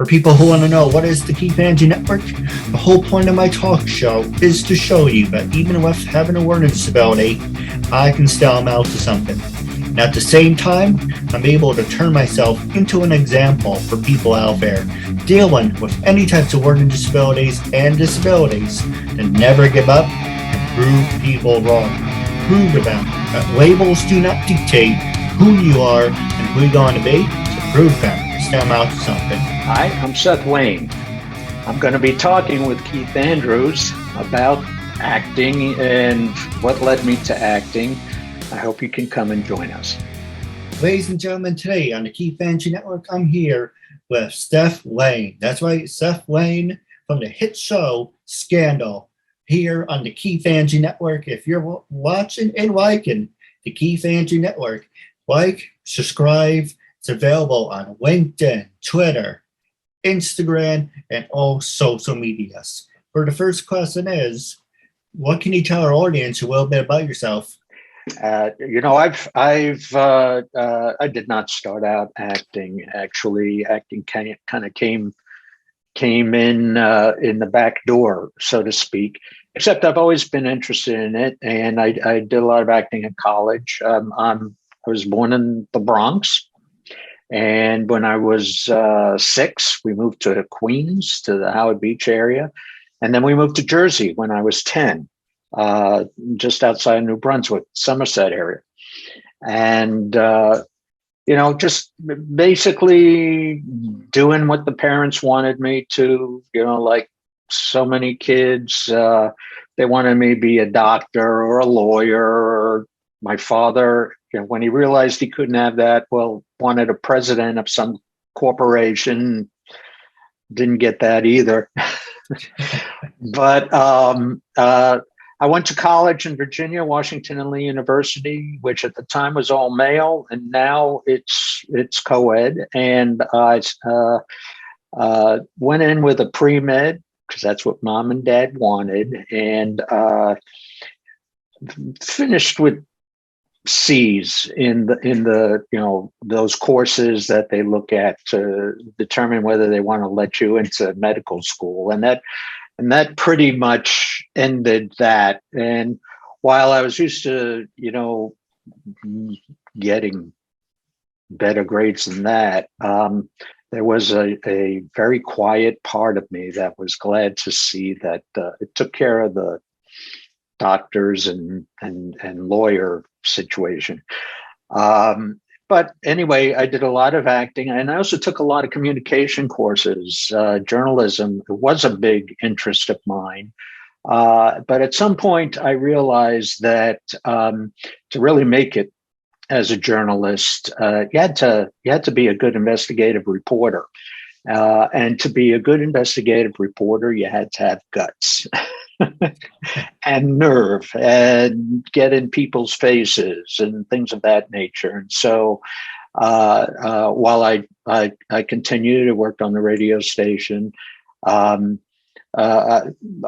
For people who want to know what is the Keith Andrew Network, the whole point of my talk show is to show you that even with having a learning disability, I can still amount to something. And at the same time, I'm able to turn myself into an example for people out there dealing with any types of learning disabilities and disabilities to never give up and prove people wrong. Prove to them that labels do not dictate who you are and who you're going to be, to prove them. Still out to something. Hi, I'm Seth Wayne. I'm going to be talking with Keith Andrews about acting and what led me to acting. I hope you can come and join us. Ladies and gentlemen, today on the Keith Andrew Network, I'm here with Seth Wayne. That's right, Seth Wayne from the hit show Scandal here on the Keith Andrew Network. If you're watching and liking the Keith Andrew Network, like, subscribe. It's available on LinkedIn, Twitter, Instagram, and all social medias. For the first question is, what can you tell our audience a little bit about yourself? I did not start out acting. Actually, acting kind of came in the back door, so to speak. Except I've always been interested in it, and I did a lot of acting in college. I was born in the Bronx. And when I was 6, we moved to Queens, to the Howard Beach area. And then we moved to Jersey when I was 10, just outside New Brunswick, Somerset area. And, just basically doing what the parents wanted me to, like so many kids, they wanted me to be a doctor or a lawyer. Or my father, when he realized he couldn't have that, wanted a president of some corporation. Didn't get that either. But I went to college in Virginia, Washington and Lee University, which at the time was all male, and now it's co-ed. And I went in with a pre-med because that's what mom and dad wanted, and finished with C's in the those courses that they look at to determine whether they want to let you into medical school, and that pretty much ended that. And while I was used to getting better grades than that, there was a very quiet part of me that was glad to see that it took care of the doctors and lawyer situation. But anyway, I did a lot of acting, and I also took a lot of communication courses. Journalism was a big interest of mine. But at some point I realized that to really make it as a journalist, you had to be a good investigative reporter. And to be a good investigative reporter, you had to have guts. And nerve and get in people's faces and things of that nature. And so while I continued to work on the radio station, I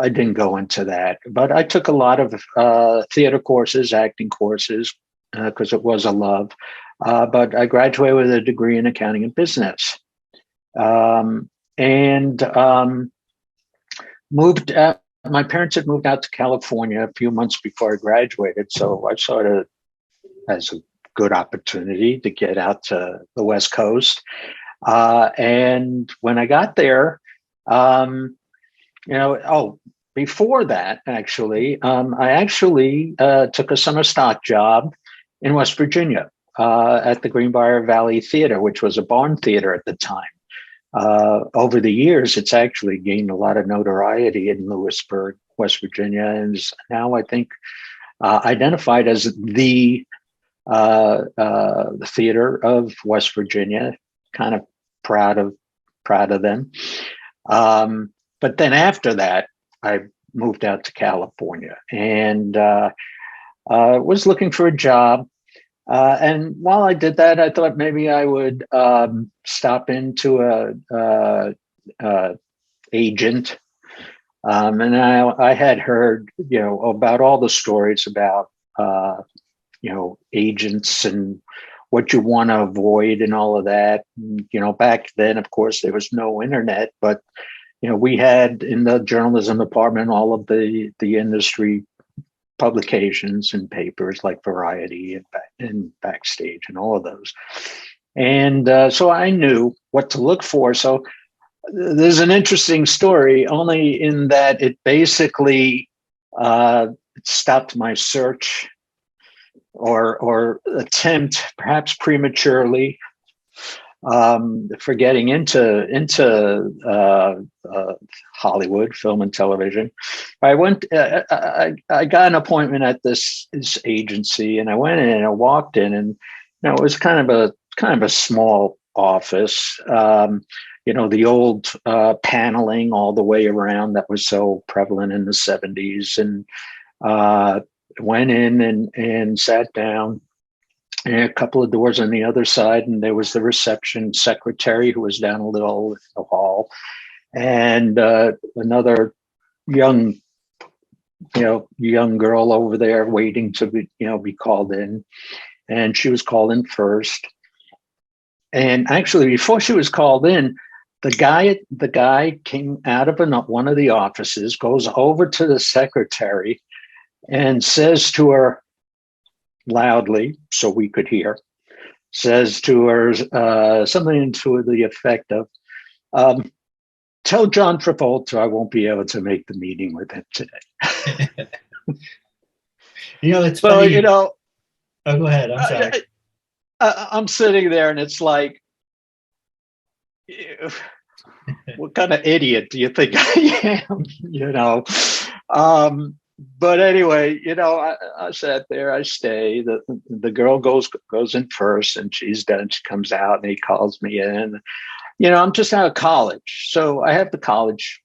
didn't go into that. But I took a lot of theater courses, acting courses, because it was a love. But I graduated with a degree in accounting and business. Moved out. My parents had moved out to California a few months before I graduated, so I saw it as a good opportunity to get out to the West Coast. And when I got there, before that, actually, I took a summer stock job in West Virginia at the Greenbrier Valley Theater, which was a barn theater at the time. Over the years, it's actually gained a lot of notoriety in Lewisburg, West Virginia, and is now, I think, identified as the theater of West Virginia. Kind of proud of them. But then after that, I moved out to California and was looking for a job. And while I did that, I thought maybe I would stop into a agent. And I had heard, about all the stories about, agents and what you want to avoid and all of that. You know, back then, of course, there was no internet, but you know, we had in the journalism department all of the industry publications and papers like Variety and Backstage and all of those. And so I knew what to look for. So there's an interesting story, only in that it basically stopped my search or attempt, perhaps prematurely, for getting into Hollywood, film and television. I went. I got an appointment at this agency, and I went in and I walked in, and it was kind of a small office. You know, the old paneling all the way around that was so prevalent in the 70s, and went in and sat down. And a couple of doors on the other side, and there was the reception secretary who was down a little in the hall, and another young girl over there waiting to be called in, and she was called in first. And actually, before she was called in, the guy came out of one of the offices, goes over to the secretary, and says to her loudly, so we could hear, says to her something to the effect of, tell John Travolta I won't be able to make the meeting with him today. It's funny. Oh, go ahead. I'm sorry. I'm sitting there and it's like, what kind of idiot do you think I am? But anyway, I sat there, I stay. The girl goes in first, and she's done. She comes out, and he calls me in. I'm just out of college, so I have the college,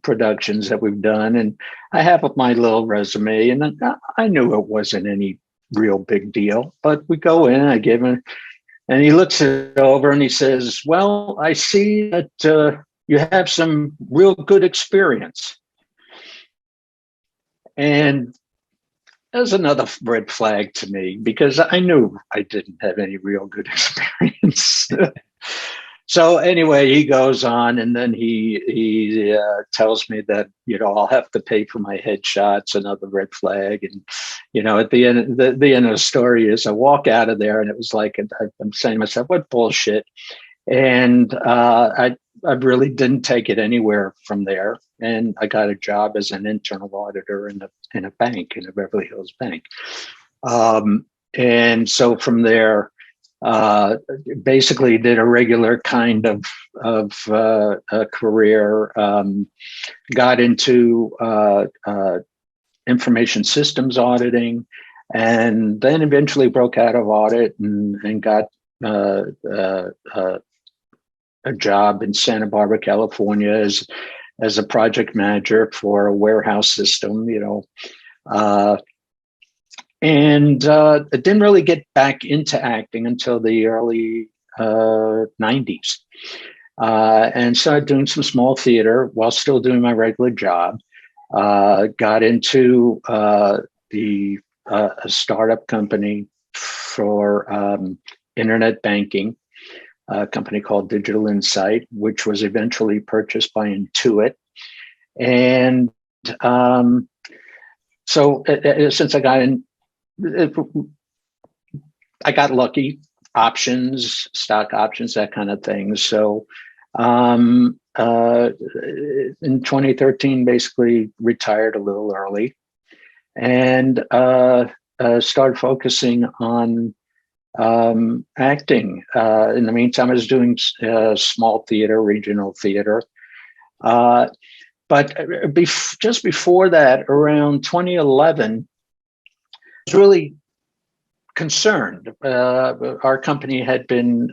productions that we've done, and I have my little resume, and I knew it wasn't any real big deal. But we go in, I give him, and he looks it over, and he says, "Well, I see that you have some real good experience." And there's another red flag to me, because I knew I didn't have any real good experience. So anyway, he goes on, and then he tells me that I'll have to pay for my headshots. Another red flag. And at the end of the story is I walk out of there, and it was like I'm saying to myself, what bullshit. And I really didn't take it anywhere from there. And I got a job as an internal auditor in a bank, in a Beverly Hills bank. And so from there, basically did a regular kind of a career. Got into information systems auditing, and then eventually broke out of audit and got a job in Santa Barbara, California, as a project manager for a warehouse system, and I didn't really get back into acting until the early 90s, and started doing some small theater while still doing my regular job. Got into a startup company for internet banking, a company called Digital Insight, which was eventually purchased by Intuit. And so since I got in, I got lucky, options, stock options, that kind of thing. So in 2013, basically retired a little early, and started focusing on acting. In the meantime, I was doing small theater, regional theater. But just before that, around 2011, I was really concerned. Our company had been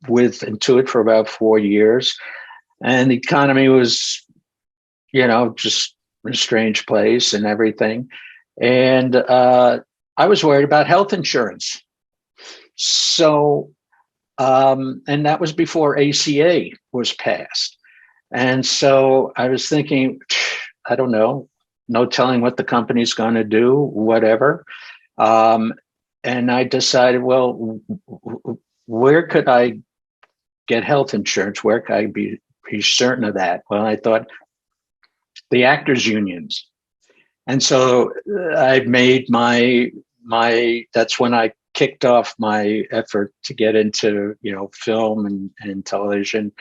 with Intuit for about 4 years, and the economy was, just a strange place and everything. And I was worried about health insurance. So, and that was before ACA was passed. And so I was thinking, I don't know, no telling what the company's going to do, whatever. I decided, well, where could I get health insurance? Where could I be certain of that? Well, I thought the actors unions. And so I made that's when I kicked off my effort to get into, film and television.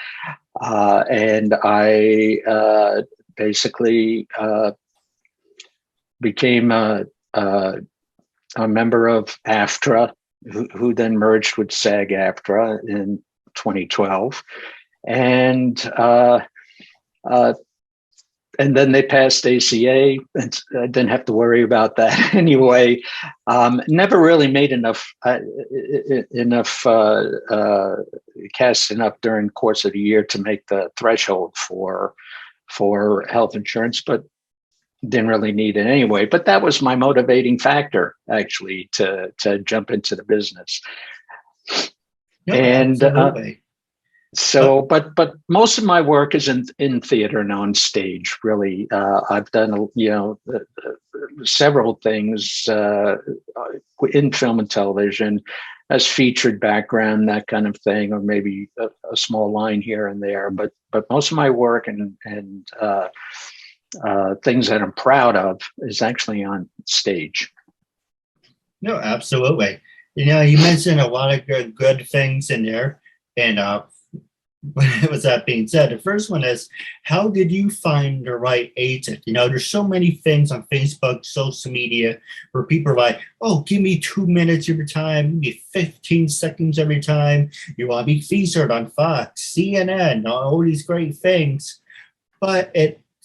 And I basically became a member of AFTRA, who then merged with SAG-AFTRA in 2012. And then they passed ACA, and I didn't have to worry about that anyway. Never really made enough cash enough during the course of the year to make the threshold for health insurance, but didn't really need it anyway. But that was my motivating factor, actually, to jump into the business. No, And absolutely. but most of my work is in theater and on stage. Really, I've done several things in film and television, as featured background, that kind of thing, or maybe a small line here and there. But most of my work and things that I'm proud of is actually on stage. No, absolutely. You mentioned a lot of good things in there, and with that being said, the first one is, how did you find the right agent? There's so many things on Facebook, social media, where people are like, oh, give me 2 minutes of your time, give me 15 seconds every time. You want to be featured on Fox, CNN, all these great things. But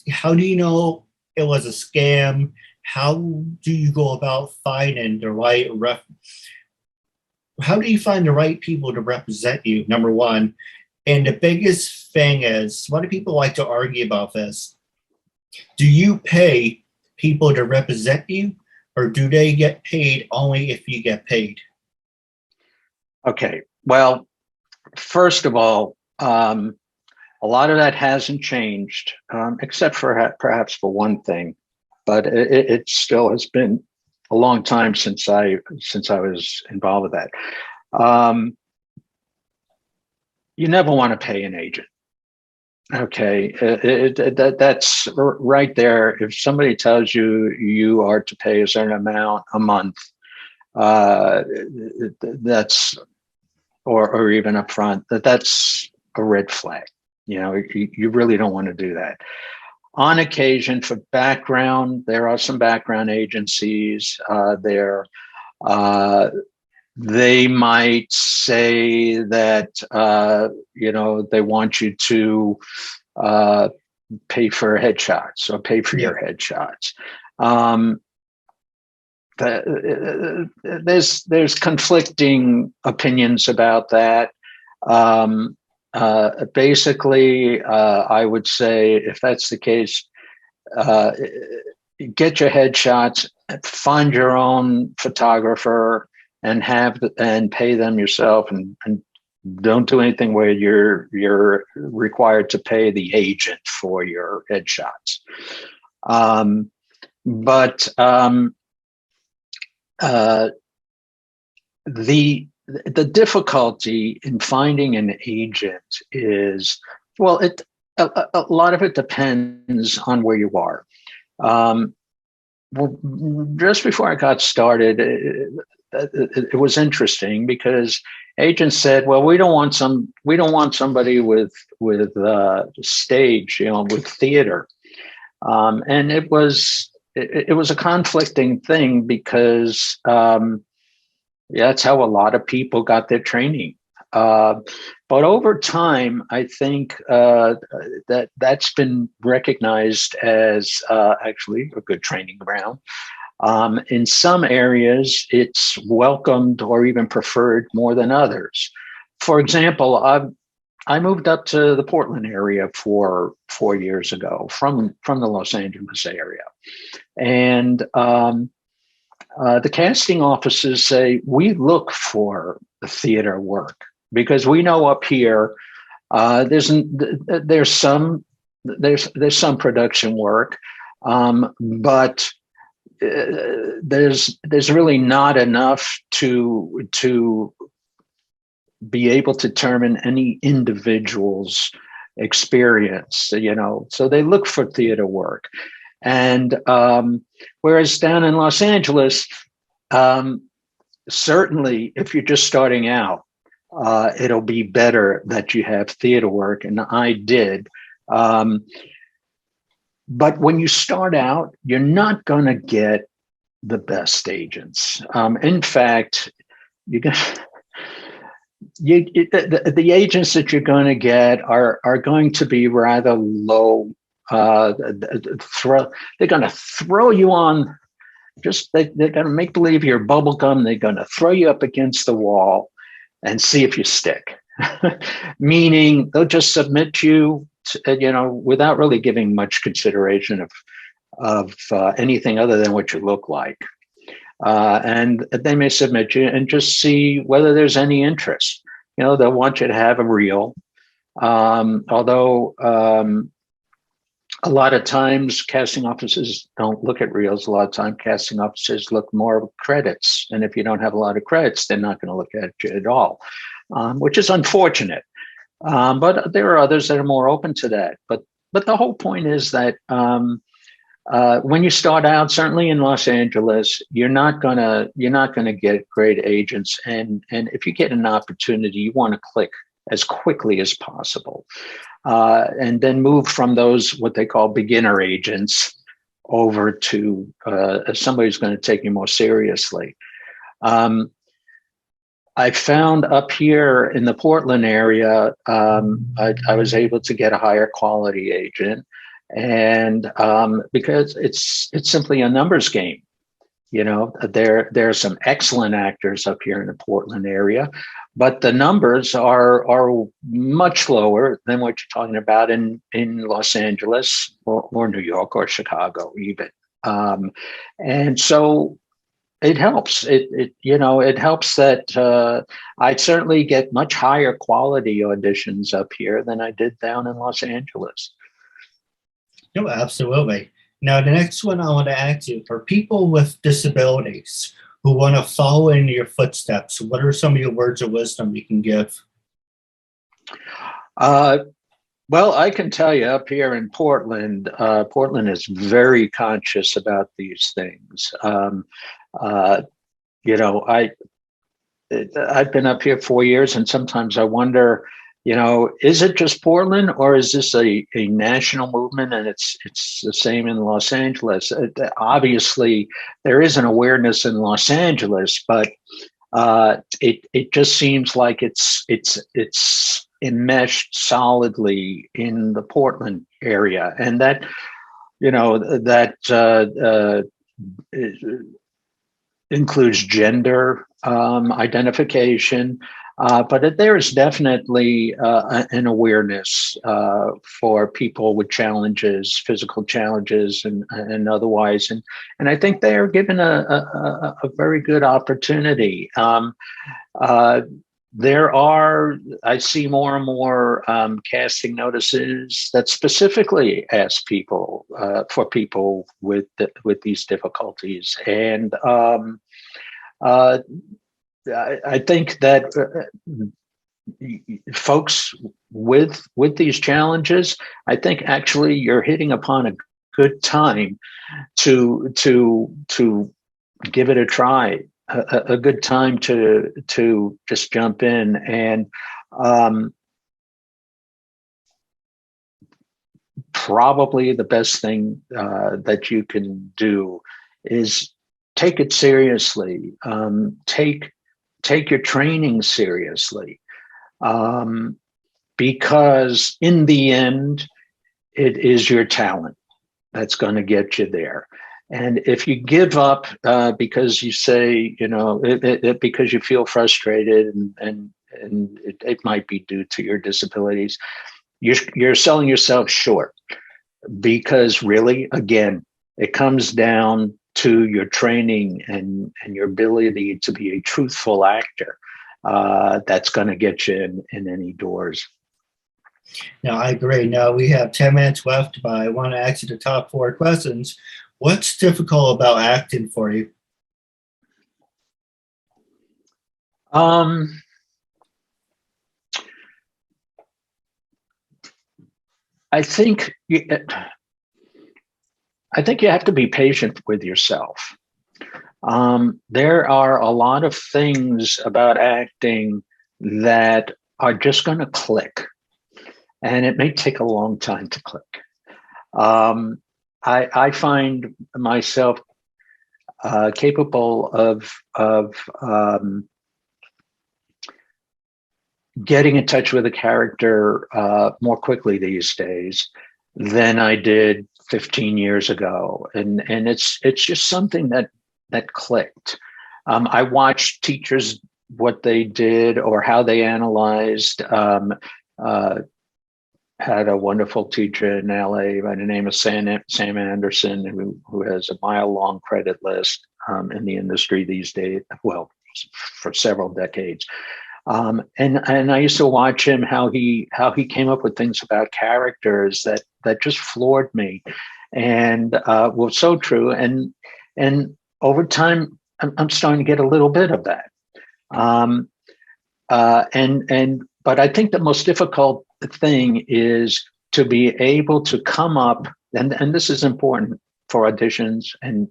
how do you know it was a scam? How do you go about finding the right how do you find the right people to represent you, number one? And the biggest thing is, what do people like to argue about this? Do you pay people to represent you, or do they get paid only if you get paid? Okay. Well, first of all, a lot of that hasn't changed, except for perhaps for one thing, but it still has been a long time since I was involved with that. You never want to pay an agent. Okay, that's right there. If somebody tells you you are to pay a certain amount a month, that's or even upfront, that's a red flag. You really don't want to do that. On occasion, for background, there are some background agencies there. They might say that, they want you to pay for headshots or pay for your headshots. There's conflicting opinions about that. Basically, I would say, if that's the case, get your headshots, find your own photographer, and pay them yourself, and don't do anything where you're required to pay the agent for your headshots. But the difficulty in finding an agent is, well, a lot of it depends on where you are. Well, just before I got started, it was interesting because agents said, "Well, we don't want somebody with stage, with theater," and it was a conflicting thing because that's how a lot of people got their training. But over time, I think that's been recognized as actually a good training ground. In some areas, it's welcomed or even preferred more than others. For example, I moved up to the Portland area 4 years ago from the Los Angeles area, and the casting offices say, we look for theater work because we know up here there's some production work, but there's really not enough to be able to determine any individual's experience, so they look for theater work. And whereas down in Los Angeles, certainly if you're just starting out, it'll be better that you have theater work, and I did. But when you start out, you're not going to get the best agents. In fact, you're going the agents that you're going to get are going to be rather low. They're going to throw you on. They're going to make believe you're bubble gum. They're going to throw you up against the wall and see if you stick. Meaning they'll just submit you, without really giving much consideration of anything other than what you look like. And they may submit you and just see whether there's any interest. They'll want you to have a reel. Although a lot of times casting offices don't look at reels. A lot of times casting offices look more at credits. And if you don't have a lot of credits, they're not going to look at you at all, which is unfortunate. But there are others that are more open to that. But the whole point is that when you start out, certainly in Los Angeles, you're not gonna get great agents. And if you get an opportunity, you want to click as quickly as possible, and then move from those what they call beginner agents over to somebody who's going to take you more seriously. I found up here in the Portland area, I was able to get a higher quality agent, and because it's simply a numbers game. There are some excellent actors up here in the Portland area, but the numbers are much lower than what you're talking about in Los Angeles or New York or Chicago even. And so it helps. It helps that I certainly get much higher quality auditions up here than I did down in Los Angeles. No, absolutely. Now, the next one I want to ask you, for people with disabilities who want to follow in your footsteps, what are some of your words of wisdom you can give? Well, I can tell you up here in Portland, Portland is very conscious about these things. I've been up here 4 years, and sometimes I wonder, is it just Portland, or is this a national movement and it's the same in Los Angeles? Obviously, there is an awareness in Los Angeles, but it just seems like it's enmeshed solidly in the Portland area, and that includes gender identification. But there is definitely an awareness for people with challenges, physical challenges, and otherwise, and I think they are given a very good opportunity. I see more and more casting notices that specifically ask people for people with these difficulties, and I think that folks with these challenges, I think actually you're hitting upon a good time to give it a try, a good time to just jump in. And probably the best thing that you can do is take it seriously. Take your training seriously, because in the end, it is your talent that's going to get you there. And if you give up because you say, because you feel frustrated and it might be due to your disabilities, you're selling yourself short, because really, again, it comes down to your training and your ability to be a truthful actor. That's going to get you in any doors. Now, I agree. Now, we have 10 minutes left, but I want to ask you the top 4 questions. What's difficult about acting for you? Um, I think I think you have to be patient with yourself. There are a lot of things about acting that are just going to click, and it may take a long time to click. I find myself capable of getting in touch with a character more quickly these days than I did 15 years ago, and it's just something that clicked. I watched teachers, what they did or how they analyzed. Had a wonderful teacher in LA by the name of Sam Anderson, who has a mile-long credit list in the industry these days. Well, for several decades. And I used to watch him, how he came up with things about characters that just floored me, and was so true. And over time, I'm starting to get a little bit of that. But I think the most difficult thing is to be able to come up, and this is important for auditions and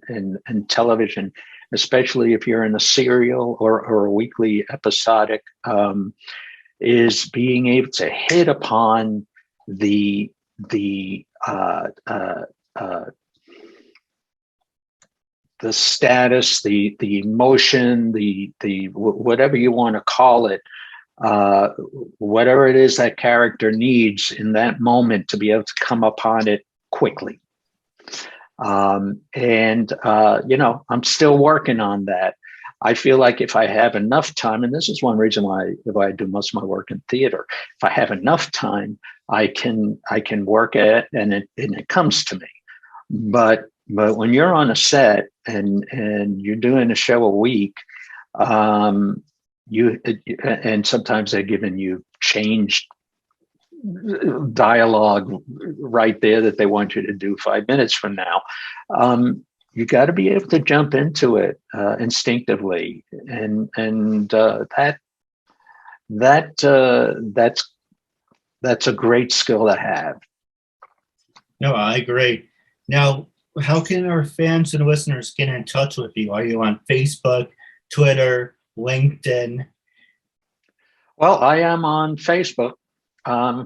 television, especially if you're in a serial or a weekly episodic, is being able to hit upon the status, the emotion, the whatever you want to call it, whatever it is that character needs in that moment, to be able to come upon it quickly. I'm still working on that. I feel like if I have enough time, and this is one reason why I do most of my work in theater, if I have enough time, I can work at it, and it comes to me. But when you're on a set and you're doing a show a week, and sometimes they're giving you changed dialogue right there that they want you to do 5 minutes from now. You got to be able to jump into it instinctively, and that's a great skill to have. No, I agree. Now, how can our fans and listeners get in touch with you? Are you on Facebook, Twitter, LinkedIn? Well, I am on Facebook. I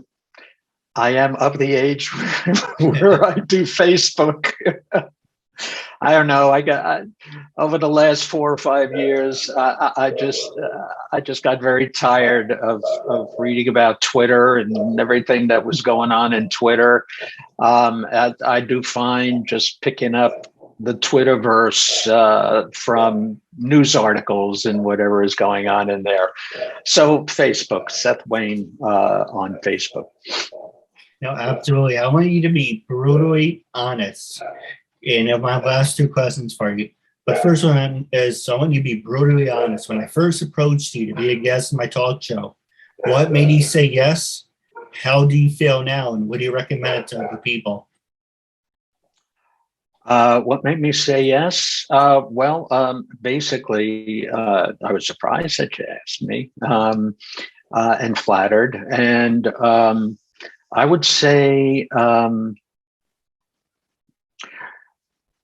am of the age where I do Facebook. I don't know. Over the last 4 or 5 years, I just got very tired of reading about Twitter and everything that was going on in Twitter. I do find just picking up the Twitterverse from news articles and whatever is going on in there. So Facebook, Seth Wayne on Facebook. No, absolutely. I want you to be brutally honest. And my last 2 questions for you. But first one is, I want you to be brutally honest. When I first approached you to be a guest in my talk show, what made you say yes? How do you feel now? And what do you recommend to other people? What made me say yes? Basically, I was surprised that you asked me, and flattered. And I would say,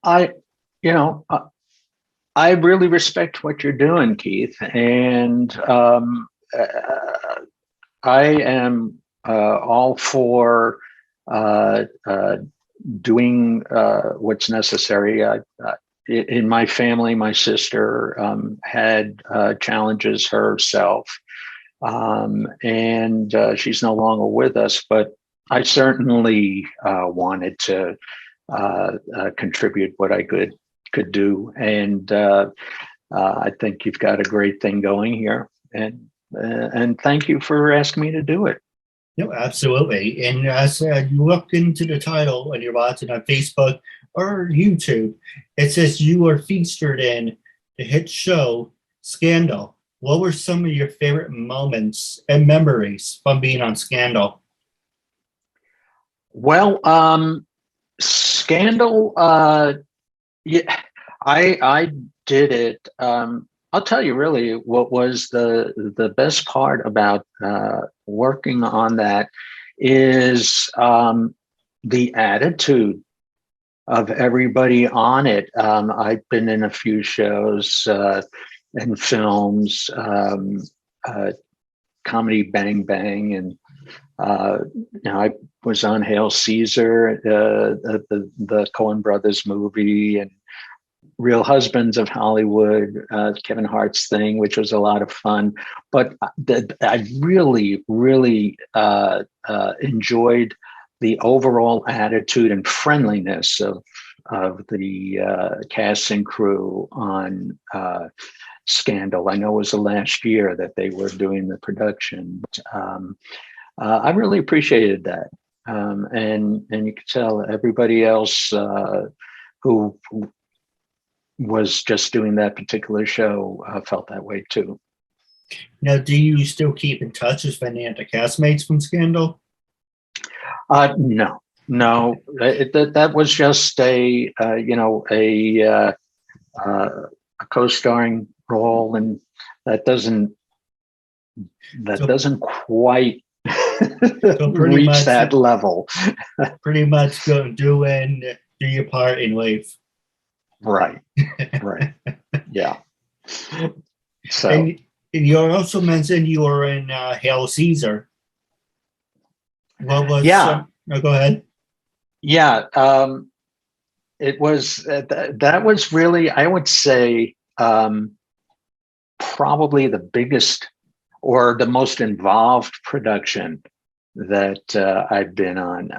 I really respect what you're doing, Keith, and I am all for doing what's necessary. In my family, my sister had challenges herself, and she's no longer with us, but I certainly wanted to contribute what I could do, and I think you've got a great thing going here, and thank you for asking me to do it. No, absolutely. And as you look into the title and you're watching on Facebook or YouTube, it says you are featured in the hit show Scandal. What were some of your favorite moments and memories from being on Scandal? Well, Scandal Yeah, I did it. I'll tell you really what was the best part about working on that is the attitude of everybody on it. I've been in a few shows and films, Comedy Bang Bang, and I was on Hail Caesar, the Coen Brothers movie, and Real Husbands of Hollywood, Kevin Hart's thing, which was a lot of fun. But I really, really enjoyed the overall attitude and friendliness of the cast and crew on Scandal. I know it was the last year that they were doing the production. I really appreciated that, and you could tell everybody else who was just doing that particular show felt that way too. Now, do you still keep in touch with any of the castmates from Scandal? No. That was just a co-starring role, and that doesn't quite reach that level. Pretty much do your part and leave. Right. Yeah. So, and you also mentioned you were in Hail Caesar. What was? Yeah. No, go ahead. Yeah. It was that was really, I would say, probably the biggest or the most involved production that I've been on.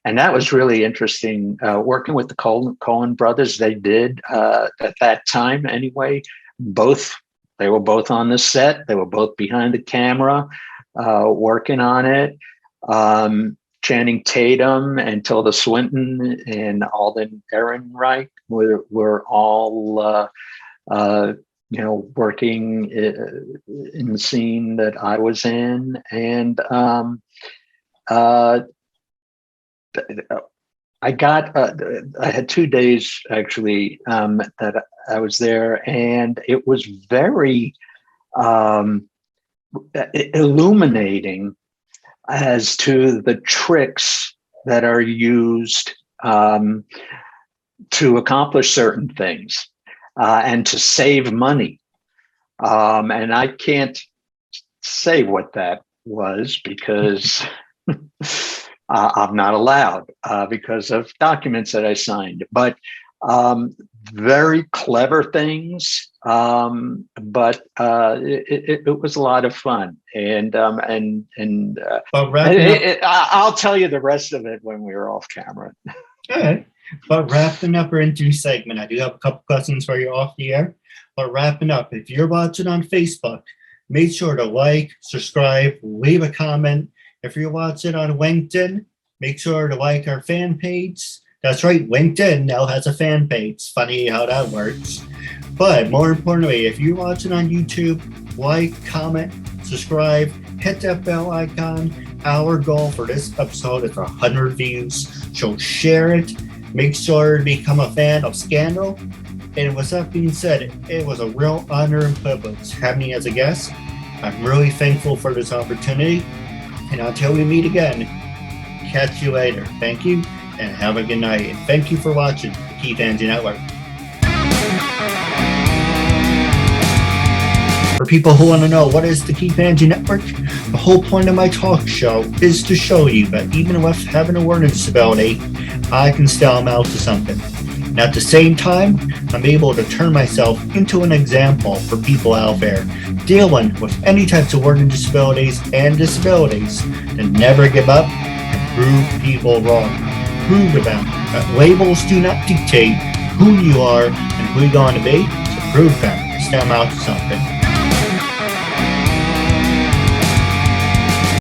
And that was really interesting, working with the Coen brothers. They did, at that time anyway, they were both on the set. They were both behind the camera, working on it. Channing Tatum and Tilda Swinton and Alden Ehrenreich were all, working in the scene that I was in. And I had 2 days actually that I was there, and it was very illuminating as to the tricks that are used to accomplish certain things and to save money. And I can't say what that was because I'm not allowed because of documents that I signed. But very clever things, but it was a lot of fun, and I'll tell you the rest of it when we were off camera. Okay, but wrapping up our interview segment, I do have a couple questions for you off the air. But wrapping up, if you're watching on Facebook, make sure to like, subscribe, leave a comment. If you're watching on LinkedIn, make sure to like our fan page. That's right, LinkedIn now has a fan page. Funny how that works. But more importantly, if you're watching on YouTube, like, comment, subscribe, hit that bell icon. Our goal for this episode is 100 views. So share it. Make sure to become a fan of Scandal. And with that being said, it was a real honor and privilege having you as a guest. I'm really thankful for this opportunity. And until we meet again, catch you later. Thank you. And have a good night. And thank you for watching the Keith Andrew Network. For people who want to know what is the Keith Andrew Network, the whole point of my talk show is to show you that even with having a learning disability, I can still amount to something. And at the same time, I'm able to turn myself into an example for people out there dealing with any types of learning disabilities and disabilities to never give up and prove people wrong. Prove to them that labels do not dictate who you are and who you're going to be, so prove them and stand out to something.